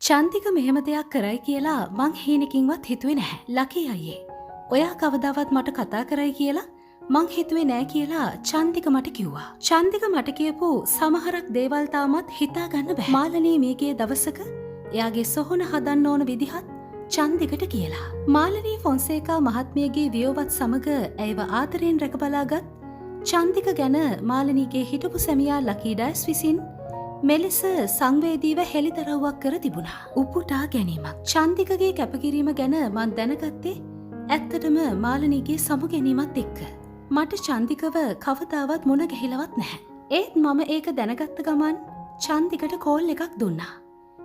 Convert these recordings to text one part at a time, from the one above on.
චන්තික මෙහෙම දෙයක් කරයි කියලා මං හීනකින්වත් හිතුවේ නැහැ. ලකී අයියේ. ඔයා කවදාවත් මට කතා කරයි කියලා මං හිතුවේ නෑ කියලා චන්තික මට කිව්වා. චන්තික මට කියපු සමහරක් දේවල් තාමත් හිතා ගන්න බෑ. මාලනී මේකේ දවසක එයාගේ සොහොන හදන්න ඕන විදිහත් චන්තිකට කියලා. මාලනී ෆොන්සේකා මහත්මියගේ වියෝවත් සමග ඇයව ආදරයෙන් රැකබලාගත් චන්තික ගැන මාලනීගේ හිටපු සැමියා ලකී ඩයස් විසින් මෙලෙස සංවේදීව හෙළිදරව්වක් කර තිබුණා. උපුටා ගැනීමක්. චන්තිකගේ කැපකිරීම ගැන මන් දැනගත්තේ ඇත්තටම මාලනීගේ සමු ගැනීමත් එක්ක. මට චන්තිකව කවදාවත් මුණ ගැහිලවත් නැහැ. ඒත් මම ඒක දැනගත්ත ගමන් චන්තිකට කෝල් එකක් දුන්නා.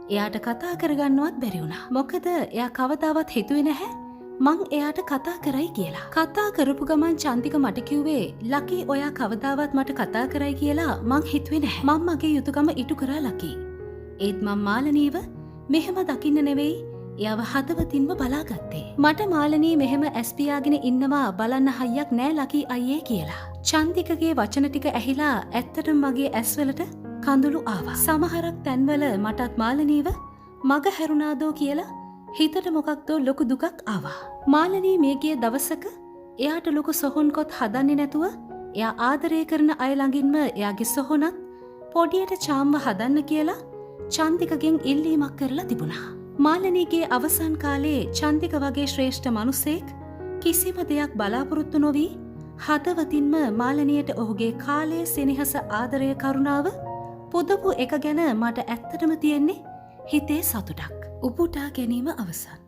එයාට කතා කරගන්නවත් බැරි වුණා. මොකද එයා කවදාවත් හිතුවේ නැහැ මං එයාට කතා කරයි කියලා. කතා කරපු ගමන් චන්තික මට කිව්වේ ලකී ඔයා කවදාවත් මට කතා කරයි කියලා මං හිතුවේ නැහැ. මම මගේ යුතුයකම ඉටු කරා ලකී. ඒත් මං මාලනීව මෙහෙම දකින්න නෙවෙයි එයාව හදවතින්ම බලාගත්තේ. මට මාලනී මෙහෙම ඇස් පියාගෙන ඉන්නවා බලන්න හයියක් නෑ ලකී අයියේ කියලා. චන්තිකගේ වචන ටික ඇහිලා ඇත්තටම මගේ ඇස්වලට කඳුළු ආවා. සමහරක් තැන්වල මටත් මාලනීව මග හැරුණාදෝ කියලා හිතට මොකක්දෝ ලොකු දුකක් ආවා. මාලනී මේ ගිය දවසක එයාට ලොකු සොහොන්කොත් හදන්නේ නැතුව එයා ආදරය කරන අය ළඟින්ම එයාගේ සොහොනත් පොඩියට චාම්ව හදන්න කියලා චන්තිකගෙන් ඉල්ලීමක් කරලා තිබුණා. මාලනීගේ අවසන් කාලේ චන්තික වගේ ශ්‍රේෂ්ඨ මිනිසෙක් කිසිම දෙයක් බලාපොරොත්තු නොවි හදවතින්ම මාලනියට ඔහුගේ කාලය සෙනෙහස ආදරය කරුණාව පුදපු එක ගැන මට ඇත්තටම තියෙන්නේ හිතේ සතුටක්. උපුටා ගැනීම අවසන්.